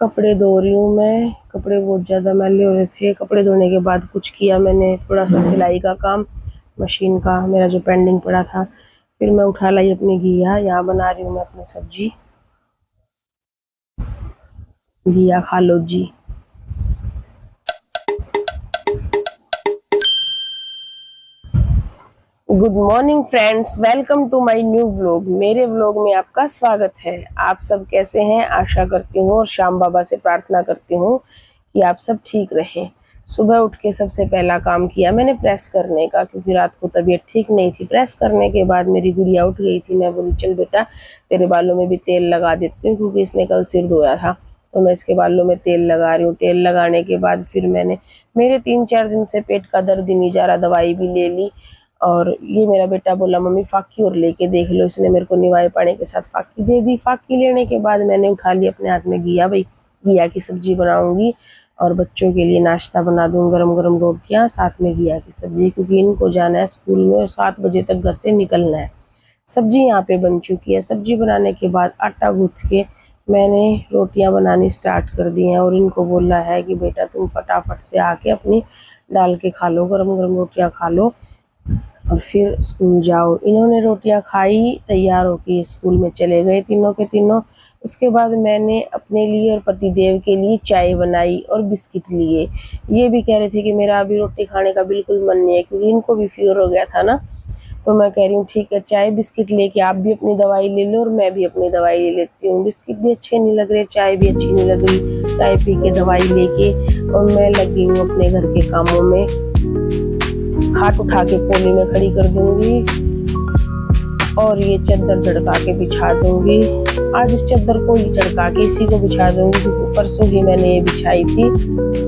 कपड़े धो रही हूँ मैं। कपड़े बहुत ज़्यादा मैले हो रहे थे। कपड़े धोने के बाद कुछ किया मैंने, थोड़ा सा सिलाई का काम मशीन का मेरा जो पेंडिंग पड़ा था। फिर मैं उठा लाई अपनी घिया। यहाँ बना रही हूँ मैं अपनी सब्जी। घिया खा लो जी। Good morning friends, welcome to my new vlog. मेरे व्लॉग में आपका स्वागत है। आप सब कैसे हैं? आशा करती हूँ और श्याम बाबा से प्रार्थना करती हूँ कि आप सब ठीक रहें। सुबह उठ के सबसे पहला काम किया मैंने प्रेस करने का, क्योंकि रात को तबीयत ठीक नहीं थी। प्रेस करने के बाद मेरी गुड़िया उठ गई थी। मैं बोली चल बेटा तेरे बालों में भी तेल लगा देती हूँ, क्योंकि इसने कल सिर धोया था तो मैं इसके बालों में तेल लगा रही हूँ। तेल लगाने के बाद फिर मेरे 3-4 दिन से पेट का दर्द ही नहीं जा रहा, दवाई भी ले ली। और ये मेरा बेटा बोला मम्मी फाकी और लेके देख लो। इसने मेरे को निवाए पानी के साथ फाकी दे दी। फाकी लेने के बाद मैंने उठा लिया अपने हाथ में घिया। भाई घिया की सब्जी बनाऊंगी और बच्चों के लिए नाश्ता बना दूँ, गरम गरम रोटियां साथ में घिया की सब्जी, क्योंकि इनको जाना है स्कूल में और 7 बजे तक घर से निकलना है। सब्जी यहाँ पे बन चुकी है। सब्जी बनाने के बाद आटा गूँथ के मैंने रोटियां बनानी स्टार्ट कर दी हैं और इनको बोला है कि बेटा तुम फटाफट से आके अपनी डाल के खा लो, गरम गरम रोटियां खा लो और फिर स्कूल जाओ। इन्होंने रोटियां खाई, तैयार होके स्कूल में चले गए तीनों के तीनों। उसके बाद मैंने अपने लिए और पतिदेव के लिए चाय बनाई और बिस्किट लिए। ये भी कह रहे थे कि मेरा अभी रोटी खाने का बिल्कुल मन नहीं है, क्योंकि इनको भी फीवर हो गया था ना। तो मैं कह रही हूँ ठीक है, चाय बिस्किट लेके आप भी अपनी दवाई ले लो और मैं भी अपनी दवाई ले लेती हूँ। बिस्किट भी अच्छे नहीं लग रहे, चाय भी अच्छी नहीं लग रही। चाय पी के दवाई लेके और मैं लगी हूँ अपने घर के कामों में। खाट उठा के पोली में खड़ी कर दूंगी और ये चादर झड़का के बिछा दूंगी। आज इस चादर को ही झड़का के इसी को बिछा दूंगी, क्योंकि परसों ही मैंने ये बिछाई थी।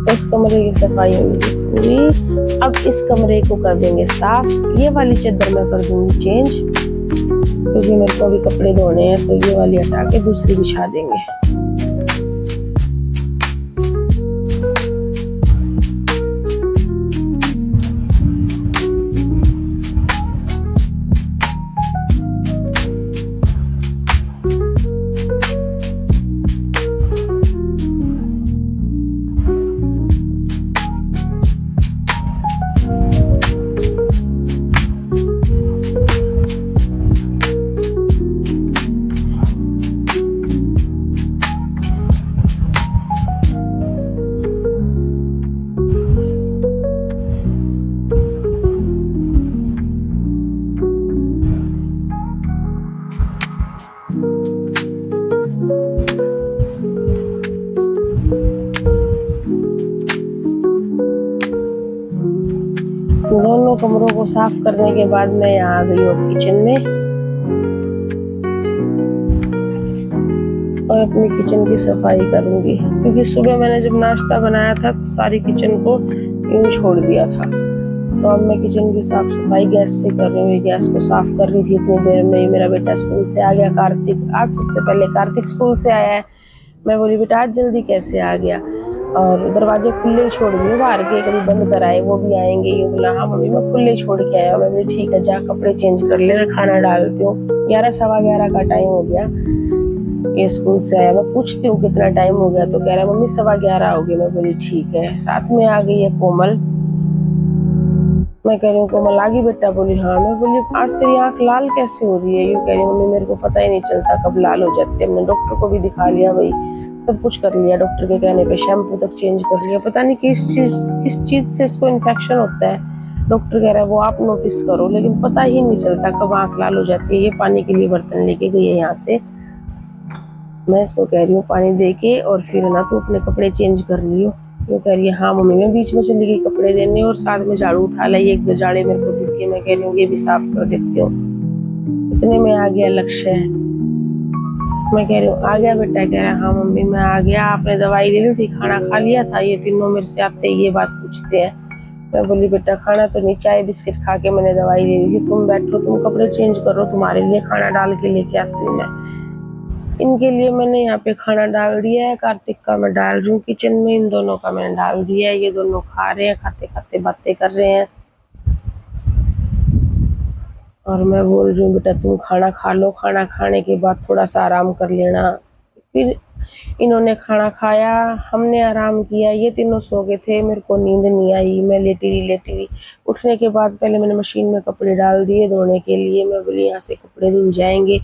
इस कमरे की सफाई होगी पूरी। अब इस कमरे को कर देंगे साफ। ये वाली चादर मैं कर दूंगी चेंज, क्योंकि मेरे को अभी कपड़े धोने हैं, तो ये वाली हटा के दूसरी बिछा देंगे। दोनों कमरों को साफ करने के बाद मैं यहाँ आ गई हूँ किचन में और अपनी किचन की सफाई करूंगी, क्योंकि सुबह मैंने जब नाश्ता बनाया था तो सारी किचन को यूं छोड़ दिया था। तो अब मैं किचन की साफ सफाई गैस से कर रही हूँ। गैस को साफ कर रही थी, इतनी देर में ही मेरा बेटा स्कूल से आ गया। कार्तिक आज सबसे पहले कार्तिक स्कूल से आया है। मैं बोली बेटा आज जल्दी कैसे आ गया, और दरवाजे खुले ही छोड़ दिए बाहर के, कभी बंद कराए, वो भी आएंगे। ये बोला हाँ मम्मी मैं खुले ही छोड़ के आया। मैं बोली ठीक है जा कपड़े चेंज कर ले, मैं खाना डालती हूँ। 11-11:15 का टाइम हो गया, ये स्कूल से आया। मैं पूछती हूँ कितना टाइम हो गया, तो कह रहा मम्मी 11:15 हो गए। मैं बोली ठीक है। साथ में आ गई है कोमल, मैं कह रही हूँ कोमल आ गई बेटा? बोली हाँ। मैं बोली आज तेरी आंख लाल कैसे हो रही है? यूँ कह रही मम्मी मेरे को पता ही नहीं चलता कब लाल हो जाती है। हमने डॉक्टर को भी दिखा लिया भाई, सब कुछ कर लिया, डॉक्टर के कहने पे शैम्पू तक चेंज कर लिया, पता नहीं किस चीज से इसको इन्फेक्शन होता है। डॉक्टर कह रहा है वो आप नोटिस करो, लेकिन पता ही नहीं चलता कब आंख लाल हो जाती है। ये पानी के लिए बर्तन लेके गई है यहाँ से। मैं इसको कह रही हूँ पानी दे के और फिर ना तू अपने कपड़े चेंज कर लियो। वो कह रही है हाँ मम्मी। मैं बीच में चली गई कपड़े देने और साथ में झाड़ू उठा लाई, एक दो जाड़े मेरे को दिख गए। मैं कह रही हूँ ये भी साफ कर देती हूँ। इतने में आ गया लक्ष्य। मैं कह रही हूँ आ गया बेटा? कह रहा हाँ मम्मी मैं आ गया। आपने दवाई ले ली थी, खाना खा लिया था? ये तीनों मेरे से आते ही ये बात पूछते हैं। मैं बोली बेटा खाना तो नहीं, चाय बिस्किट खा के मैंने दवाई ले ली थी। तुम बैठो, तुम कपड़े चेंज करो, तुम्हारे लिए खाना डाल के लेके आती हूँ मैं। इनके लिए मैंने यहाँ पे खाना डाल दिया है। कार्तिक का मैं डाल रही हूँ किचन में, इन दोनों का मैंने डाल दिया है। ये दोनों खा रहे हैं, खाते खाते बातें कर रहे हैं। और मैं बोल रही हूँ बेटा तुम खाना खा लो, खाना खाने के बाद थोड़ा सा आराम कर लेना। फिर इन्होंने खाना खाया, हमने आराम किया, ये तीनों सो गए थे। मेरे को नींद नहीं आई, मैं लेटी रही। उठने के बाद पहले मैंने मशीन में कपड़े डाल दिए धोने के लिए। मैं बोली यहाँ से कपड़े धुल जाएंगे।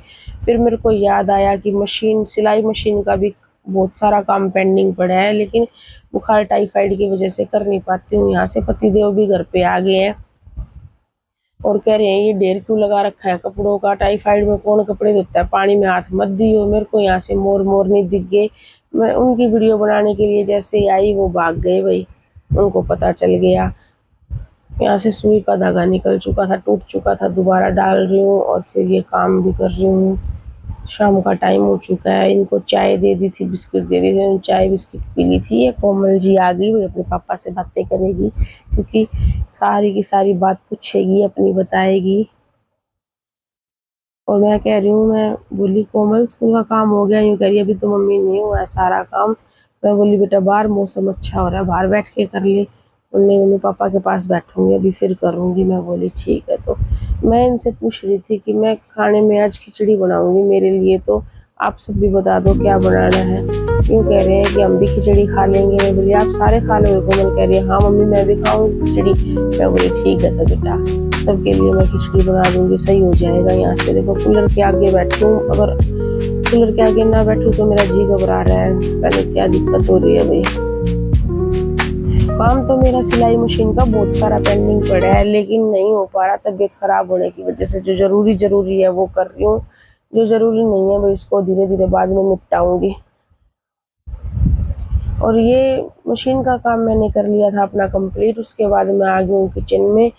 फिर मेरे को याद आया कि सिलाई मशीन का भी बहुत सारा काम पेंडिंग पड़ा है, लेकिन बुखार टाइफाइड की वजह से कर नहीं पाती हूँ। यहाँ से पतिदेव भी घर पे आ गए हैं और कह रहे हैं ये ढेर क्यों लगा रखा है कपड़ों का? टाइफाइड में कौन कपड़े धोता है? पानी में हाथ मत दियो। मेरे को यहाँ से मोर नहीं दिख गए। मैं उनकी वीडियो बनाने के लिए जैसे ही आई वो भाग गए भाई, उनको पता चल गया। यहाँ से सुई का धागा निकल चुका था, टूट चुका था। दोबारा डाल रही हूँ और फिर ये काम भी कर रही हूँ। शाम का टाइम हो चुका है। इनको चाय दे दी थी, बिस्किट दे दी थी, चाय बिस्किट पी ली थी। ये कोमल जी आ गई, वो अपने पापा से बातें करेगी क्योंकि सारी की सारी बात पूछेगी, अपनी बताएगी। और मैं कह रही हूँ, मैं बोली कोमल स्कूल का काम हो गया? यूँ कह रही अभी तो मम्मी नहीं हुआ है सारा काम। मैं बोली बेटा बाहर मौसम अच्छा हो रहा है, बाहर बैठ के कर ले। उन्हें मम्मी पापा के पास बैठूंगी अभी फिर करूँगी। मैं बोली ठीक है। तो मैं इनसे पूछ रही थी कि मैं खाने में आज खिचड़ी बनाऊंगी मेरे लिए, तो आप सब भी बता दो क्या बनाना है। यूँ कह रहे हैं कि हम भी खिचड़ी खा लेंगे। मैं बोली आप सारे खा लोगे? कोमल कह रही है हाँ मम्मी मैं भी खाऊंगी खिचड़ी। मैं बोली ठीक है तो बेटा सबके लिए मैं खिचड़ी बना दूंगी, सही हो जाएगा। यहाँ से देखो कूलर के आगे बैठूं, अगर कूलर के आगे ना बैठूं तो मेरा जी घबरा रहा है, पहले क्या दिक्कत हो रही है भाई। काम तो मेरा सिलाई मशीन का बहुत सारा पेंडिंग पड़ा है, लेकिन नहीं हो पा रहा तबीयत खराब होने की वजह से। जो जरूरी है वो कर रही हूँ, जो जरूरी नहीं है भाई उसको धीरे धीरे बाद में निपटाऊंगी। और ये मशीन का काम मैंने कर लिया था अपना कंप्लीट। उसके बाद मैं आ गई हूँ किचन में।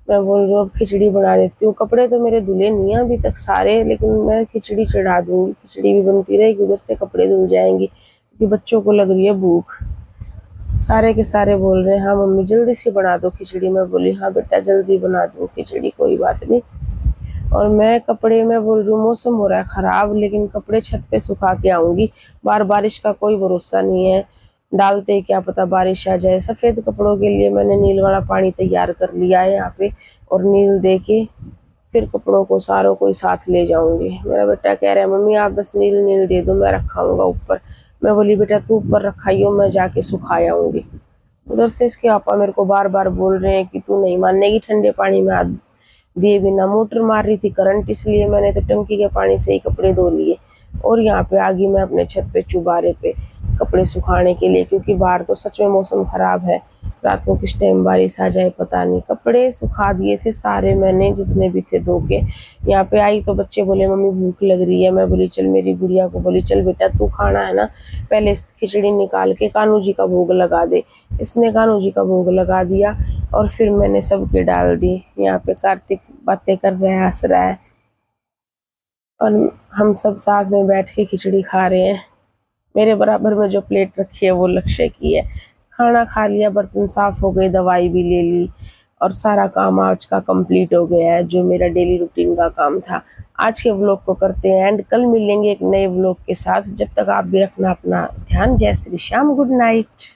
मैं बोल रही हूँ अब खिचड़ी बना देती हूँ। कपड़े तो मेरे धुले नहीं हैं अभी तक सारे, लेकिन मैं खिचड़ी चढ़ा दूँगी। खिचड़ी भी बनती रहेगी, उधर से कपड़े धुल जाएंगे क्योंकि बच्चों को लग रही है भूख। सारे के सारे बोल रहे हैं हाँ मम्मी जल्दी से बना दो खिचड़ी। मैं बोली हाँ बेटा जल्दी बना दूँ खिचड़ी, कोई बात नहीं। और मैं कपड़े में बोल रही हूँ मौसम हो रहा है ख़राब, लेकिन कपड़े छत पे सुखा के आऊँगी। बारिश का कोई भरोसा नहीं है, डालते क्या पता बारिश आ जाए। सफ़ेद कपड़ों के लिए मैंने नील वाला पानी तैयार कर लिया है यहाँ पे, और नील दे के फिर कपड़ों को सारों को ही साथ ले जाऊँगी। मेरा बेटा कह रहा है मम्मी आप बस नील दे दो, मैं रखाऊँगा ऊपर। मैं बोली बेटा तू ऊपर रखाइयो, मैं जाके सुखा आऊँगी। उधर से इसके पापा मेरे को बार बार बोल रहे हैं कि तू नहीं मानेगी ठंडे पानी में हाथ दिए बिना। मोटर मार रही थी करंट, इसलिए मैंने तो टंकी के पानी से ही कपड़े धो लिए। और यहाँ पे आ गई मैं अपने छत पे चुबारे पे कपड़े सुखाने के लिए, क्योंकि बाहर तो सच में मौसम खराब है। रात को किस टाइम बारिश आ जाए पता नहीं। कपड़े सुखा दिए थे सारे मैंने जितने भी थे धो के। यहाँ पे आई तो बच्चे बोले मम्मी भूख लग रही है। मैं बोली चल, मेरी गुड़िया को बोली चल बेटा तू खाना है ना, पहले खिचड़ी निकाल के कान्हू जी का भोग लगा दे। इसने कान्हू जी का भोग लगा दिया और फिर मैंने सबके डाल दी। यहाँ पे कार्तिक बातें कर रहा है, हंस रहा है, और हम सब साथ में बैठ के खिचड़ी खा रहे हैं। मेरे बराबर में जो प्लेट रखी है वो लक्ष्य की है। खाना खा लिया, बर्तन साफ हो गए, दवाई भी ले ली और सारा काम आज का कंप्लीट हो गया है जो मेरा डेली रूटीन का काम था। आज के व्लॉग को करते हैं एंड, कल मिलेंगे एक नए व्लॉग के साथ। जब तक आप भी रखना अपना ध्यान। जय श्री श्याम, गुड नाइट।